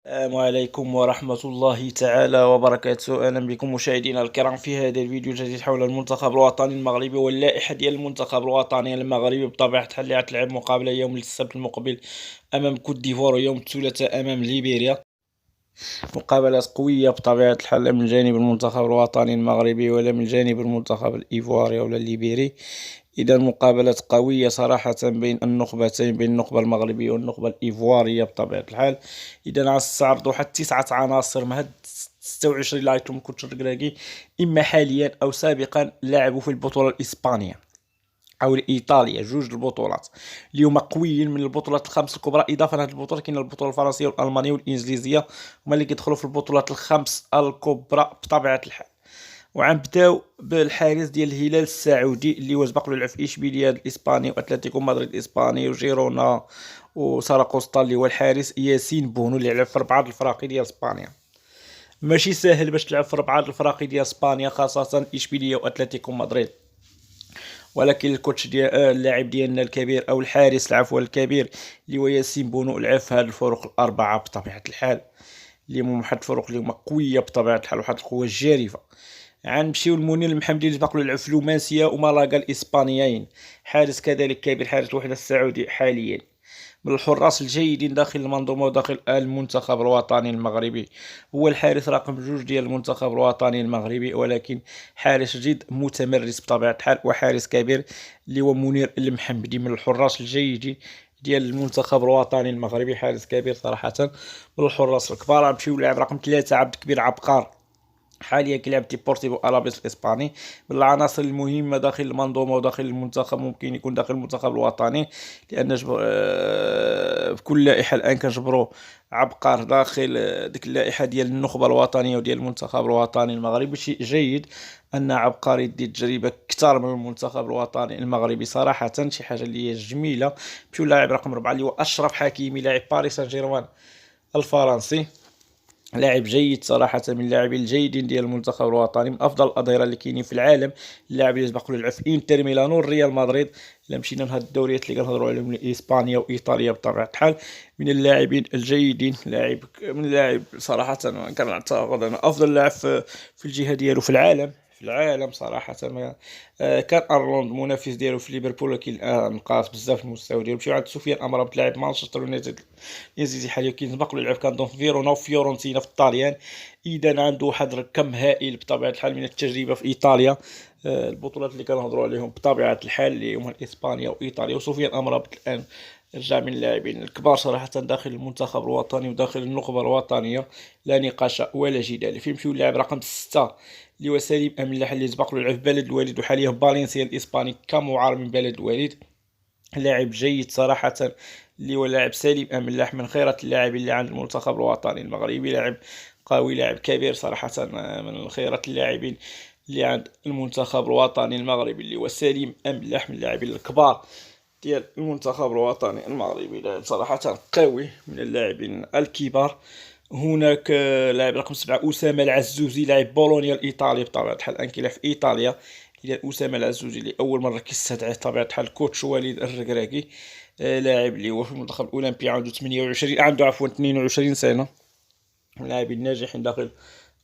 السلام عليكم ورحمة الله تعالى وبركاته. أهلا بكم مشاهدينا الكرام في هذا الفيديو الجديد حول المنتخب الوطني المغربي واللائحة ديال المنتخب الوطني المغربي. بطبيعة الحال اللي غتلعب مقابلة يوم السبت المقبل أمام كوت ديفوار، ويوم الثلاثاء أمام ليبيريا. مقابلات قوية بطبيعة الحال، لا من جانب المنتخب الوطني المغربي ولا من جانب المنتخب الإيفواري ولا الليبيري. إذا مقابلات قوية صراحة بين النخبتين، بين النخبة المغربية والنخبة الإيفوارية بطبيعة الحال. إذا غنستعرضوا واحد 9 عناصر من هاد 26 اللي عيطتهم كوتش الركراكي، إما حاليا أو سابقا لعبوا في البطولة الإسبانية او ايطاليا. جوج البطولات اللي هما قويين من البطولات الخمس الكبرى. اضافه لهذه البطوله كاين البطوله الفرنسيه والالمانيه والانجليزيه، هما اللي كيدخلوا في البطولات الخمس الكبرى بطبيعه الحال. وغنبداو بالحارس ديال الهلال السعودي اللي هو سبق له لعب في اشبيليه الاسباني واتلتيكو مدريد الاسباني وجيرونا وساراكوستا، اللي هو الحارس ياسين بونو اللي لعب في 4 الفراقي ديال اسبانيا. ماشي ساهل باش تلعب في 4 الفراقي ديال اسبانيا، خاصه اشبيليه واتلتيكو مدريد. ولكن الكوتش ديال اللاعب ديالنا الكبير او الحارس العفوا الكبير اللي هو ياسين بونو لعب في هاد الفروق الاربعه بطبيعه الحال، اللي هما واحد الفروق اللي هما قويه بطبيعه الحال، واحد القوه جارفه. غنمشيو لمنير المحمدي اللي سبق له لعب في لوماسيا ومالاغا الاسبانيين، حارس كذلك كبير، حارس الوحده السعودي حاليا، من الحراس الجيدين داخل المنظومة وداخل المنتخب الوطني المغربي. هو الحارس رقم 2 ديال المنتخب الوطني المغربي، ولكن حارس جد متمرس بطبيعة الحال وحارس كبير اللي هو منير المحمدي، من الحراس الجيدين ديال المنتخب الوطني المغربي، حارس كبير صراحة من الحراس الكبار. غنمشيو للاعب رقم 3 عبد الكبير عبقار، حاليا كيلعب ديبورتيفو الافيس الاسباني، من العناصر المهمه داخل المنظومه وداخل المنتخب. ممكن يكون داخل المنتخب الوطني لان بكل لائحه الان كنجبروا عبقر داخل ديك اللائحه ديال النخبه الوطنيه وديال المنتخب الوطني المغربي. شيء جيد ان عبقري يدي تجربه اكثر من المنتخب الوطني المغربي صراحه، شي حاجه اللي هي جميله. مشيو اللاعب رقم 4 اللي هو اشرف حكيمي، لاعب باريس سان جيرمان الفرنسي، لاعب جيد صراحة، من اللاعبين الجيدين ديال المنتخب الوطني، من أفضل الأظهرة اللي كاينين في العالم. اللاعب اللي سبق له لعب في إنتر ميلانو والريال مدريد. إلا مشينا لهاد الدوريات اللي كنهضروا عليهم، إسبانيا وإيطاليا بطبيعة الحال، من اللاعبين الجيدين. لاعب من اللاعب صراحة كنعتقد أنا أفضل لاعب في الجهة ديالو في العالم، في العالم صراحة. ما كان ارنولد منافس ديالو في ليفربول، ولكن الان نقص بزاف المستوى ديالو. مشيو عند سفيان امرابط لاعب مانشستر يونايتد الانجليزي حاليا، كيسبق له لعب كان في فيرونا وفيورنتينا في الطاليان. اذا عنده واحد الكم هائل بطبيعة الحال من التجربة في ايطاليا. البطولات اللي كنهضروا عليهم بطبيعة الحال اللي هما اسبانيا وايطاليا. وسفيان امرابط الان رجع من اللاعبين الكبار صراحة داخل المنتخب الوطني وداخل النخبة الوطنية، لا نقاش ولا جدال فيه. مشيو اللاعب رقم 6 اللي هو سليم أملاح اللي سبق له لعب في بلد الوالد وحاليا فالنسيا الإسباني كمعار من بلد الوالد. لاعب جيد صراحة، اللي هو لاعب سليم أملاح من خيرة اللاعبين اللي عند المنتخب الوطني المغربي. لاعب قوي، لاعب كبير صراحة، من خيرة اللاعبين اللي عند المنتخب الوطني المغربي، اللي هو سليم أملاح من اللاعبين الكبار ديال المنتخب الوطني المغربي. لاعب صراحة قوي، من اللاعبين الكبار. هناك لاعب رقم 7 أسامة العزوزي، لاعب بولونيا الإيطالي بطبيعة الحال، الآن كيلعب في إيطاليا. إلى أسامة العزوزي اللي أول مرة كيستدعيه بطبيعة الحال كوتش وليد الركراكي. لاعب اللي هو في المنتخب الأولمبي، عنده 28 عنده عفوا 22 سنة، من اللاعبين الناجحين داخل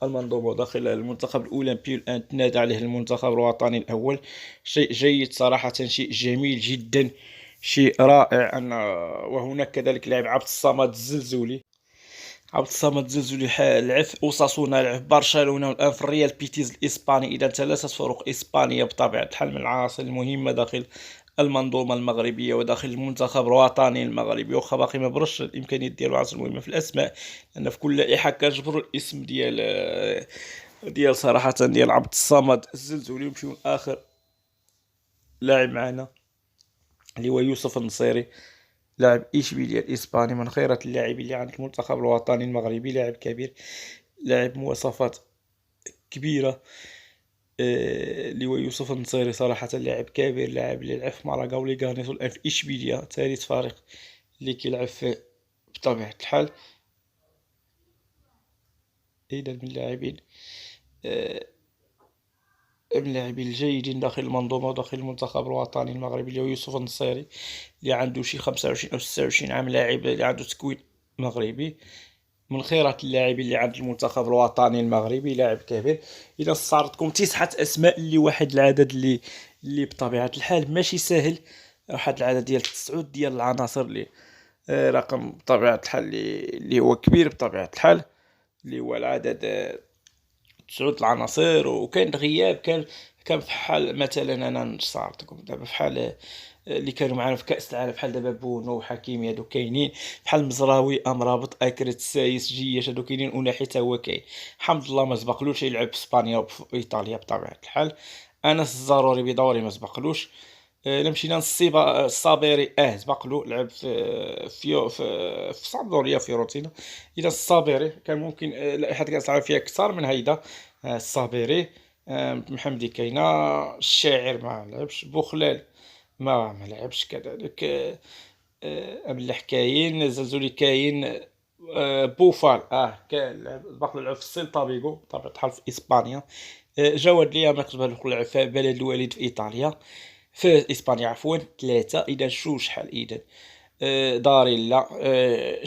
المنظومة وداخل المنتخب الأولمبي، الآن تنادى عليه المنتخب الوطني الأول. شيء جيد صراحة، شيء جميل جدا، شيء رائع. أن وهناك كذلك لاعب عبد الصمد الزلزولي، عبد الصمد الزلزولي لعب في اوساسونا، لعب في برشلونة، والآن في الريال بيتيز الإسباني. إذا 3 فرق إسبانية بطبيعة الحال، من العناصر المهمة داخل المنظومة المغربية وداخل المنتخب الوطني المغربي. واخا باقي ما برش الإمكانيات ديالو عناصر مهمة في الأسماء، لأن في كل لائحة كنجبروا الاسم ديال صراحة ديال عبد الصمد الزلزولي. ونمشيو لآخر لاعب معنا اللي هو يوسف النصيري، لاعب إشبيلية الإسباني، من خيرة اللاعبين اللي عند المنتخب الوطني المغربي. لاعب كبير، لاعب مواصفات كبيرة، اللي هو يوسف النصيري صراحة لاعب كبير، لاعب اللي لعب في مالاغا وليغانيس والآن في إشبيلية، ثالث فريق اللي كيلعب فيه بطبيعة الحال. إذا من اللاعبين الجيدين داخل المنظومة وداخل المنتخب الوطني المغربي، اللي هو يوسف النصيري، اللي عنده شي 25 أو 26 عام، لاعب اللي عنده تكوين مغربي. من خيرات اللاعبين اللي عند المنتخب الوطني المغربي، لاعب كبير. اذا استعرضكم 9 اسماء لواحد العدد اللي بطبيعه الحال ماشي سهل، واحد العدد ديال 9 ديال العناصر اللي رقم بطبيعه الحال اللي هو كبير بطبيعه الحال، اللي هو العدد 9 العناصر. وكان غياب، كان بحال مثلا انا نستعرضكم دابا بحال اللي كانوا معنا في كاس العالم، بحال دابا بونو وحكيمي، هادو كاينين، بحال مزراوي، امرابط، اكرت، السايس، جياش، هادو كاينين، وناحي تا هو كاين. حمد الله ما سبقلوش يلعب في اسبانيا وفي ايطاليا بطبيعه الحال. انس الضروري بدوري ما سبقلوش. الا مشينا للصيبا الصابيري سبقلو، لعب في صابدوريا فيورنتينا. اذا الصابيري كان ممكن لائحه كاس العالم فيها اكثر من هيدا. الصابيري. محمدي كاينه. الشاعر ما لعبش. بوخلال ما لعبش كذلك. أبلح كاين. زلزولي كاين. بوفال كان باقي لعب في السيلتا فيغو بطبيعة الحال في إسبانيا. جواد ليا ما يقدر يلعب في بلد الوالد في إيطاليا، في إسبانيا عفوا. 3 إذا شو شحال إذا. داري لا.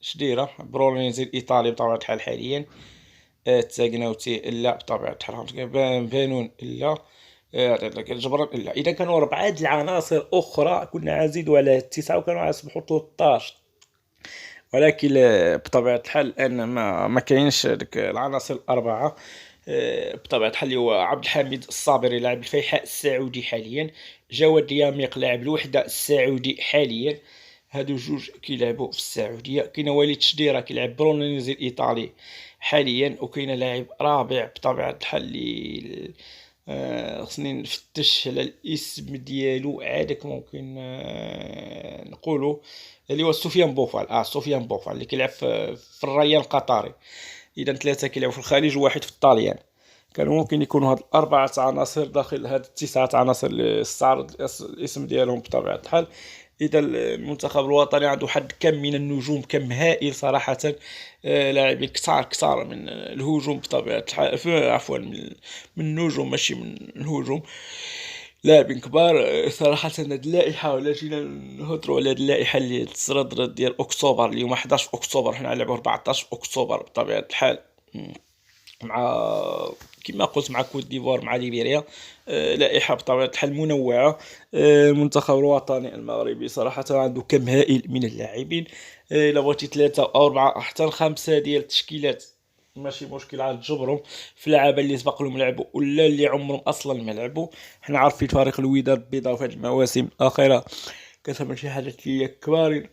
شديرة برونيزي الإيطالي بطبيعة الحال حاليا. تاغناوتي لا بطبيعة الحال. بانون لا. الجبران لا. إذا كانوا 4 العناصر أخرى كنا عازيدوا على 9 وكانوا عاصبحوا 13، ولكن بطبيعة الحال الآن ما كاينش ديك العناصر الأربعة. بطبيعة الحال اللي هو عبد الحميد الصابري لاعب الفيحاء السعودي حاليا. جواد الياميق لاعب الوحدة السعودي حاليا. هادو جوج كيلعبوا في السعودية. كاين وليد شديرة كيلعب برونيزي الإيطالي حاليا. وكاين لاعب رابع بطبيعة الحال اللي خصني نفتش على الاسم ديالو عادك ممكن نقولو، اللي هو سفيان بوفال. سفيان بوفال اللي كيلعب في الريان القطري. اذا 3 كيلعبوا في الخليج وواحد في الطاليان. كانوا ممكن يكونوا هاد 4 عناصر داخل هاد 9 عناصر اللي استعرض الاسم ديالهم بطبيعة الحال. اذا المنتخب الوطني عنده واحد كم من النجوم، كم هائل صراحة. لاعبين كثار من الهجوم بطبيعة الحال، عفوا من النجوم ماشي من الهجوم. لاعبين كبار. صراحة هاد اللائحة، ولا جينا نهضروا على هاد اللائحة اللي تصدرت ديال أكتوبر، اليوم 11 أكتوبر، حنا نلعبوا 14 أكتوبر بطبيعة الحال، مع كما قلت مع كوت ديفوار مع ليبيريا. لائحة بطبيعة الحال منوعة. المنتخب الوطني المغربي صراحة عنده كم هائل من اللاعبين. إلا بغيتي 3 أو 4 حتى 5 ديال التشكيلات ماشي مشكل عاد تجبرهم في اللعابه اللي سبق لهم لعبوا ولا اللي عمرهم اصلا ما لعبوا. حنا عارفين فريق الوداد البيضاء في هذه المواسم الاخيره كتعمل شي حاجات اللي هي كبار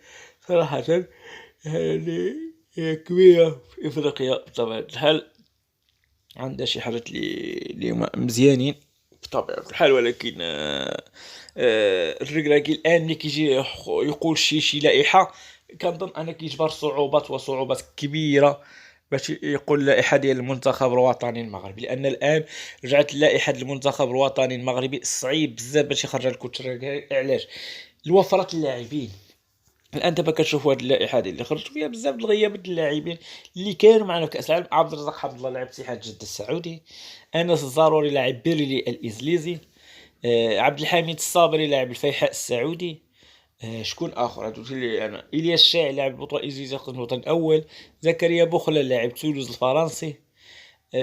صراحه، اللي هي كبيره في افريقيا بطبيعه الحال. عندها شي حاجات اللي هما مزيانين بطبيعه الحال. ولكن الركراكي الان ملي كيجي يقول شي لائحه، كنظن ان كيجبر صعوبات كبيره باش يقول اللائحه ديال المنتخب الوطني المغربي، لان الان رجعت اللائحه ديال المنتخب الوطني المغربي صعيب بزاف باش يخرج الكوتر. علاش؟ لوفره اللاعبين. الان دابا كتشوفوا هاد اللائحه هذه اللي خرجوا فيها بزاف د الغيابات اللاعبين اللي كانوا معنا في كاس العالم. عبد الرزاق حمد الله لاعب اتحاد جده السعودي. انس الضروري لاعب بيرلي الانجليزي. عبد الحميد الصابري لاعب الفيحاء السعودي. شكون اخر هادو اللي انا. الياس الشاعر لاعب البطوله الانجليزيه خدمه الوطن الاول. زكريا بوخلا لاعب تولوز الفرنسي.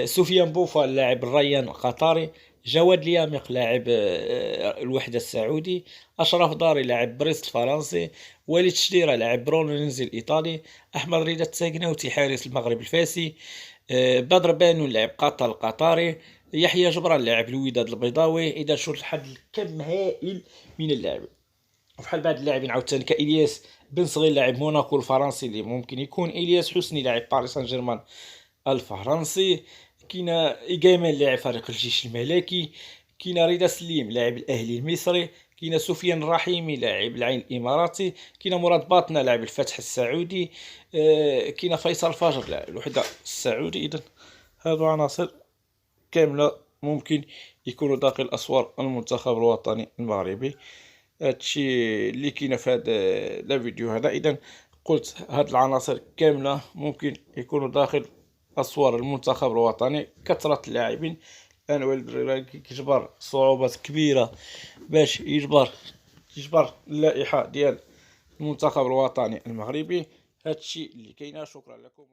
سفيان بوفال لاعب الريان القطري. جواد الياميق لاعب الوحدة السعودي. أشرف داري لاعب بريست الفرنسي. وليد شديرة لاعب برونينزي الإيطالي. أحمد رضا التاغناوتي حارس المغرب الفاسي. بدر بانو لاعب قطر القطري. يحيى جبران لاعب الوداد البيضاوي. إذا شو لحد كم هائل من اللاعبين. وفحال بعض اللاعبين عاوتاني كإلياس بن صغير لاعب موناكو الفرنسي اللي ممكن يكون. إلياس حسني لاعب باريس سان جيرمان الفرنسي. كاينه إيغامان لاعب فريق الجيش الملكي. كاينه رضا سليم لاعب الاهلي المصري. كاينه سفيان الرحيمي لاعب العين الاماراتي. كاينه مراد باطنه لاعب الفتح السعودي. كاينه فيصل فجر لاعب الوحده السعودي. اذا هذو عناصر كامله ممكن يكونوا داخل اسوار المنتخب الوطني المغربي. هادشي اللي كاين في هذا الفيديو هذا. اذا قلت هاد العناصر كامله ممكن يكونوا داخل اسوار المنتخب الوطني. كثره اللاعبين الان والد كيجبر صعوبات كبيره باش يجبر اللائحه ديال المنتخب الوطني المغربي. هادشي اللي كاين. شكرا لكم.